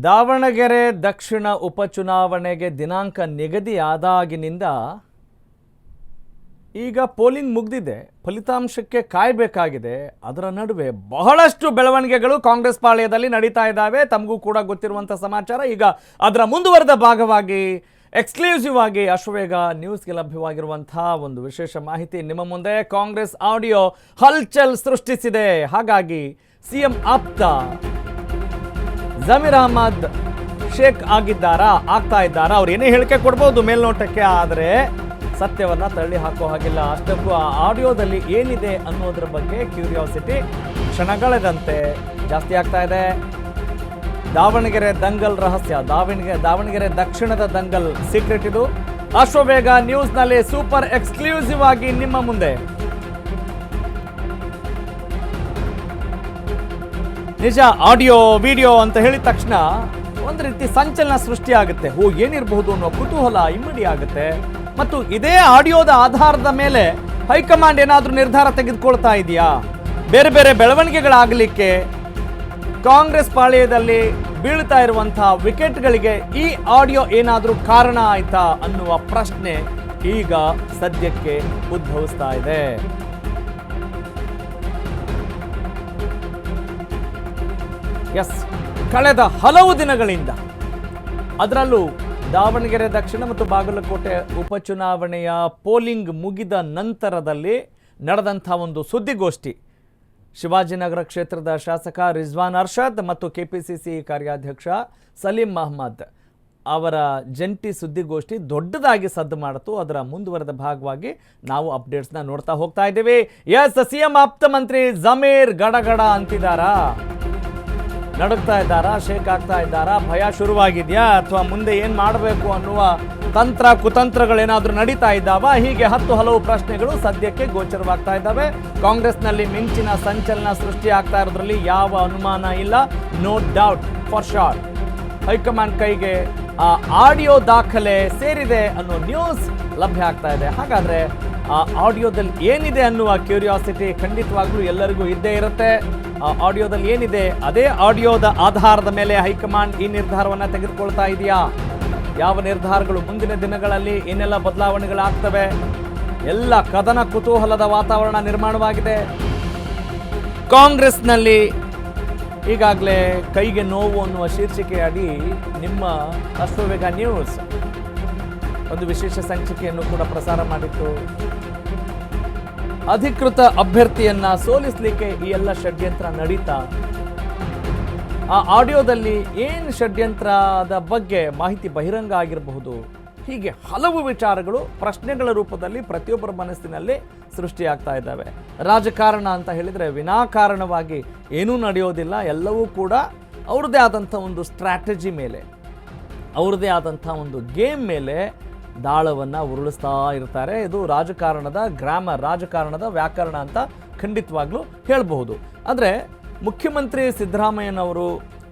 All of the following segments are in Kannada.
ದಾವಣಗೆರೆ ದಕ್ಷಿಣ ಉಪಚುನಾವಣೆಗೆ ದಿನಾಂಕ ನಿಗದಿಯಾದಾಗಿನಿಂದ ಈಗ ಪೋಲಿಂಗ್ ಮುಗಿದಿದೆ, ಫಲಿತಾಂಶಕ್ಕೆ ಕಾಯಬೇಕಾಗಿದೆ. ಅದರ ನಡುವೆ ಬಹಳಷ್ಟು ಬೆಳವಣಿಗೆಗಳು ಕಾಂಗ್ರೆಸ್ ಪಾಳ್ಯದಲ್ಲಿ ನಡೀತಾ ಇದ್ದಾವೆ. ತಮಗೂ ಕೂಡ ಗೊತ್ತಿರುವಂಥ ಸಮಾಚಾರ. ಈಗ ಅದರ ಮುಂದುವರೆದ ಭಾಗವಾಗಿ ಎಕ್ಸ್ಕ್ಲೂಸಿವ್ ಆಗಿ ಅಶ್ವವೇಗ ನ್ಯೂಸ್ಗೆ ಲಭ್ಯವಾಗಿರುವಂಥ ಒಂದು ವಿಶೇಷ ಮಾಹಿತಿ ನಿಮ್ಮ ಮುಂದೆ. ಕಾಂಗ್ರೆಸ್ ಆಡಿಯೋ ಹಲ್ಚಲ್ ಸೃಷ್ಟಿಸಿದೆ. ಹಾಗಾಗಿ ಸಿಎಂ ಆಪ್ತ ಜಮೀರ್ ಅಹಮದ್ ಶೇಕ್ ಆಗ್ತಾ ಇದ್ದಾರಾ? ಅವ್ರು ಏನೇ ಹೇಳಿಕೆ ಕೊಡ್ಬೋದು ಮೇಲ್ನೋಟಕ್ಕೆ, ಆದರೆ ಸತ್ಯವನ್ನ ತಳ್ಳಿ ಹಾಕೋ ಹಾಗಿಲ್ಲ. ಅಷ್ಟಕ್ಕೂ ಆ ಆಡಿಯೋದಲ್ಲಿ ಏನಿದೆ ಅನ್ನೋದ್ರ ಬಗ್ಗೆ ಕ್ಯೂರಿಯಾಸಿಟಿ ಕ್ಷಣಗಳೆದಂತೆ ಜಾಸ್ತಿ ಆಗ್ತಾ ಇದೆ. ದಾವಣಗೆರೆ ದಂಗಲ್ ರಹಸ್ಯ, ದಾವಣಗೆರೆ ದಕ್ಷಿಣದ ದಂಗಲ್ ಸೀಕ್ರೆಟ್ ಇದು. ಅಶ್ವವೇಗ ನ್ಯೂಸ್ನಲ್ಲಿ ಸೂಪರ್ ಎಕ್ಸ್ಕ್ಲೂಸಿವ್ ಆಗಿ ನಿಮ್ಮ ಮುಂದೆ. ನಿಜ, ಆಡಿಯೋ ವಿಡಿಯೋ ಅಂತ ಹೇಳಿದ ತಕ್ಷಣ ಒಂದು ರೀತಿ ಸಂಚಲನ ಸೃಷ್ಟಿ ಆಗುತ್ತೆ. ಏನಿರಬಹುದು ಅನ್ನೋ ಕುತೂಹಲ ಇಮ್ಮಡಿ ಆಗುತ್ತೆ. ಮತ್ತು ಇದೇ ಆಡಿಯೋದ ಆಧಾರದ ಮೇಲೆ ಹೈಕಮಾಂಡ್ ಏನಾದರೂ ನಿರ್ಧಾರ ತೆಗೆದುಕೊಳ್ತಾ ಇದೆಯಾ? ಬೇರೆ ಬೇರೆ ಬೆಳವಣಿಗೆಗಳಾಗಲಿಕ್ಕೆ ಕಾಂಗ್ರೆಸ್ ಪಾಳ್ಯದಲ್ಲಿ ಬೀಳ್ತಾ ಇರುವಂತಹ ವಿಕೆಟ್ಗಳಿಗೆ ಈ ಆಡಿಯೋ ಏನಾದರೂ ಕಾರಣ ಆಯ್ತಾ ಅನ್ನುವ ಪ್ರಶ್ನೆ ಈಗ ಸದ್ಯಕ್ಕೆ ಉದ್ಭವಿಸ್ತಾ ಇದೆ. ಎಸ್, ಕಳೆದ ಹಲವು ದಿನಗಳಿಂದ, ಅದರಲ್ಲೂ ದಾವಣಗೆರೆ ದಕ್ಷಿಣ ಮತ್ತು ಬಾಗಲಕೋಟೆ ಉಪಚುನಾವಣೆಯ ಪೋಲಿಂಗ್ ಮುಗಿದ ನಂತರದಲ್ಲಿ ನಡೆದಂಥ ಒಂದು ಸುದ್ದಿಗೋಷ್ಠಿ, ಶಿವಾಜಿನಗರ ಕ್ಷೇತ್ರದ ಶಾಸಕ ರಿಜ್ವಾನ್ ಅರ್ಷದ್ ಮತ್ತು ಕೆಪಿಸಿಸಿ ಕಾರ್ಯಾಧ್ಯಕ್ಷ ಸಲೀಂ ಅಹ್ಮದ್ ಅವರ ಜಂಟಿ ಸುದ್ದಿಗೋಷ್ಠಿ ದೊಡ್ಡದಾಗಿ ಸದ್ದು ಮಾಡಿತು. ಅದರ ಮುಂದುವರೆದ ಭಾಗವಾಗಿ ನಾವು ಅಪ್ಡೇಟ್ಸ್ನ ನೋಡ್ತಾ ಹೋಗ್ತಾ ಇದ್ದೀವಿ. ಎಸ್, ಸಿಎಂ ಆಪ್ತ ಮಂತ್ರಿ ಜಮೀರ್ ಗಡಗಡ ಅಂತಿದ್ದಾರಾ? ನಡುಗ್ತಾ ಇದ್ದಾರಾ? ಶೇಕ್ ಆಗ್ತಾ ಇದ್ದಾರಾ? ಭಯ ಶುರುವಾಗಿದೆಯಾ? ಅಥವಾ ಮುಂದೆ ಏನು ಮಾಡಬೇಕು ಅನ್ನುವ ತಂತ್ರ ಕುತಂತ್ರಗಳೇನಾದರೂ ನಡೀತಾ ಇದ್ದಾವ? ಹೀಗೆ ಹಲವು ಪ್ರಶ್ನೆಗಳು ಸದ್ಯಕ್ಕೆ ಗೋಚರವಾಗ್ತಾ ಇದ್ದಾವೆ. ಕಾಂಗ್ರೆಸ್ನಲ್ಲಿ ಮಿಂಚಿನ ಸಂಚಲನ ಸೃಷ್ಟಿ ಆಗ್ತಾ ಇರೋದ್ರಲ್ಲಿ ಯಾವ ಅನುಮಾನ ಇಲ್ಲ. No doubt, for sure high command ಕೈಗೆ ಆ ಆಡಿಯೋ ದಾಖಲೆ ಸೇರಿದೆ ಅನ್ನೋ ನ್ಯೂಸ್ ಲಭ್ಯ ಆಗ್ತಾ ಇದೆ. ಹಾಗಾದ್ರೆ ಆ ಆಡಿಯೋದಲ್ಲಿ ಏನಿದೆ ಅನ್ನುವ ಕ್ಯೂರಿಯಾಸಿಟಿ ಖಂಡಿತವಾಗ್ಲೂ ಎಲ್ಲರಿಗೂ ಇದ್ದೇ ಇರುತ್ತೆ. ಆ ಆಡಿಯೋದಲ್ಲಿ ಏನಿದೆ, ಅದೇ ಆಡಿಯೋದ ಆಧಾರದ ಮೇಲೆ ಹೈಕಮಾಂಡ್ ಈ ನಿರ್ಧಾರವನ್ನು ತೆಗೆದುಕೊಳ್ತಾ ಇದೆಯಾ? ಯಾವ ನಿರ್ಧಾರಗಳು ಮುಂದಿನ ದಿನಗಳಲ್ಲಿ ಏನೆಲ್ಲ ಬದಲಾವಣೆಗಳಾಗ್ತವೆ? ಎಲ್ಲ ಕದನ ಕುತೂಹಲದ ವಾತಾವರಣ ನಿರ್ಮಾಣವಾಗಿದೆ. ಕಾಂಗ್ರೆಸ್ನಲ್ಲಿ ಈಗಾಗಲೇ ಕೈಗೆ ನೋವು ಅನ್ನುವ ಶೀರ್ಷಿಕೆಯಡಿ ನಿಮ್ಮ ಅಶ್ವವೇಗ ನ್ಯೂಸ್ ಒಂದು ವಿಶೇಷ ಸಂಚಿಕೆಯನ್ನು ಕೂಡ ಪ್ರಸಾರ ಮಾಡಿತ್ತು. ಅಧಿಕೃತ ಅಭ್ಯರ್ಥಿಯನ್ನ ಸೋಲಿಸಲಿಕ್ಕೆ ಈ ಎಲ್ಲ ಷಡ್ಯಂತ್ರ ನಡೀತಾ, ಆ ಆಡಿಯೋದಲ್ಲಿ ಏನು ಷಡ್ಯಂತ್ರದ ಬಗ್ಗೆ ಮಾಹಿತಿ ಬಹಿರಂಗ ಆಗಿರಬಹುದು. ಹೀಗೆ ಹಲವು ವಿಚಾರಗಳು ಪ್ರಶ್ನೆಗಳ ರೂಪದಲ್ಲಿ ಪ್ರತಿಯೊಬ್ಬರ ಮನಸ್ಸಿನಲ್ಲಿ ಸೃಷ್ಟಿಯಾಗ್ತಾ ಇದ್ದಾವೆ. ರಾಜಕಾರಣ ಅಂತ ಹೇಳಿದರೆ ವಿನಾಕಾರಣವಾಗಿ ಏನೂ ನಡೆಯೋದಿಲ್ಲ. ಎಲ್ಲವೂ ಕೂಡ ಅವ್ರದ್ದೇ ಆದಂಥ ಒಂದು ಸ್ಟ್ರಾಟಜಿ ಮೇಲೆ, ಅವ್ರದ್ದೇ ಆದಂಥ ಒಂದು ಗೇಮ್ ಮೇಲೆ ದಾಳವನ್ನು ಉರುಳಿಸ್ತಾ ಇರ್ತಾರೆ. ಇದು ರಾಜಕಾರಣದ ಗ್ರಾಮರ್, ರಾಜಕಾರಣದ ವ್ಯಾಕರಣ ಅಂತ ಖಂಡಿತವಾಗ್ಲೂ ಹೇಳಬಹುದು. ಅಂದರೆ ಮುಖ್ಯಮಂತ್ರಿ ಸಿದ್ದರಾಮಯ್ಯನವರು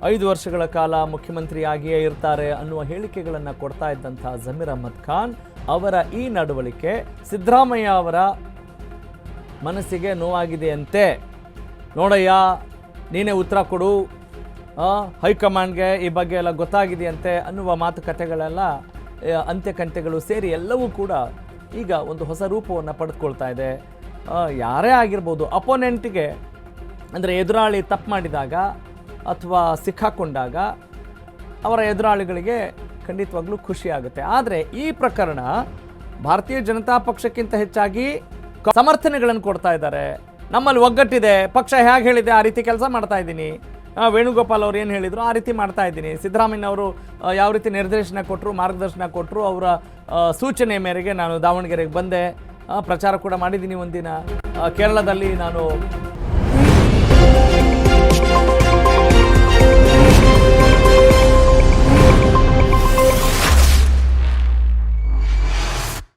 5 ವರ್ಷಗಳ ಕಾಲ ಮುಖ್ಯಮಂತ್ರಿಯಾಗಿಯೇ ಇರ್ತಾರೆ ಅನ್ನುವ ಹೇಳಿಕೆಗಳನ್ನು ಕೊಡ್ತಾ ಇದ್ದಂಥ ಜಮೀರ್ ಅಹಮದ್ ಖಾನ್ ಅವರ ಈ ನಡವಳಿಕೆ ಸಿದ್ದರಾಮಯ್ಯ ಅವರ ಮನಸ್ಸಿಗೆ ನೋವಾಗಿದೆಯಂತೆ. ನೋಡಯ್ಯ, ನೀನೇ ಉತ್ತರ ಕೊಡು, ಹೈಕಮಾಂಡ್ಗೆ ಈ ಬಗ್ಗೆ ಎಲ್ಲ ಗೊತ್ತಾಗಿದೆಯಂತೆ ಅನ್ನುವ ಮಾತುಕತೆಗಳೆಲ್ಲ ಅಂತ್ಯಕಂತ್ಯಗಳು ಸೇರಿ ಎಲ್ಲವೂ ಕೂಡ ಈಗ ಒಂದು ಹೊಸ ರೂಪವನ್ನು ಪಡೆದುಕೊಳ್ತಾ ಇದೆ. ಯಾರೇ ಆಗಿರ್ಬೋದು, ಅಪೋನೆಂಟಿಗೆ ಅಂದರೆ ಎದುರಾಳಿ ತಪ್ಪು ಮಾಡಿದಾಗ ಅಥವಾ ಸಿಕ್ಕಾಕೊಂಡಾಗ ಅವರ ಎದುರಾಳಿಗಳಿಗೆ ಖಂಡಿತವಾಗ್ಲೂ ಖುಷಿ ಆಗುತ್ತೆ. ಆದರೆ ಈ ಪ್ರಕರಣ ಭಾರತೀಯ ಜನತಾ ಪಕ್ಷಕ್ಕಿಂತ ಹೆಚ್ಚಾಗಿ ಸಮರ್ಥನೆಗಳನ್ನು ಕೊಡ್ತಾ ಇದ್ದಾರೆ. ನಮ್ಮಲ್ಲಿ ಒಗ್ಗಟ್ಟಿದೆ, ಪಕ್ಷ ಹೇಗೆ ಹೇಳಿದೆ ಆ ರೀತಿ ಕೆಲಸ ಮಾಡ್ತಾ ಇದ್ದೀನಿ, ವೇಣುಗೋಪಾಲ್ ಅವರು ಏನು ಹೇಳಿದರು ಆ ರೀತಿ ಮಾಡ್ತಾ ಇದ್ದೀನಿ, ಸಿದ್ದರಾಮಯ್ಯನವರು ಯಾವ ರೀತಿ ನಿರ್ದೇಶನ ಕೊಟ್ಟರು, ಮಾರ್ಗದರ್ಶನ ಕೊಟ್ಟರು, ಅವರ ಸೂಚನೆ ಮೇರೆಗೆ ನಾನು ದಾವಣಗೆರೆಗೆ ಬಂದೆ, ಪ್ರಚಾರ ಕೂಡ ಮಾಡಿದ್ದೀನಿ. ಒಂದಿನ ಕೇರಳದಲ್ಲಿ ನಾನು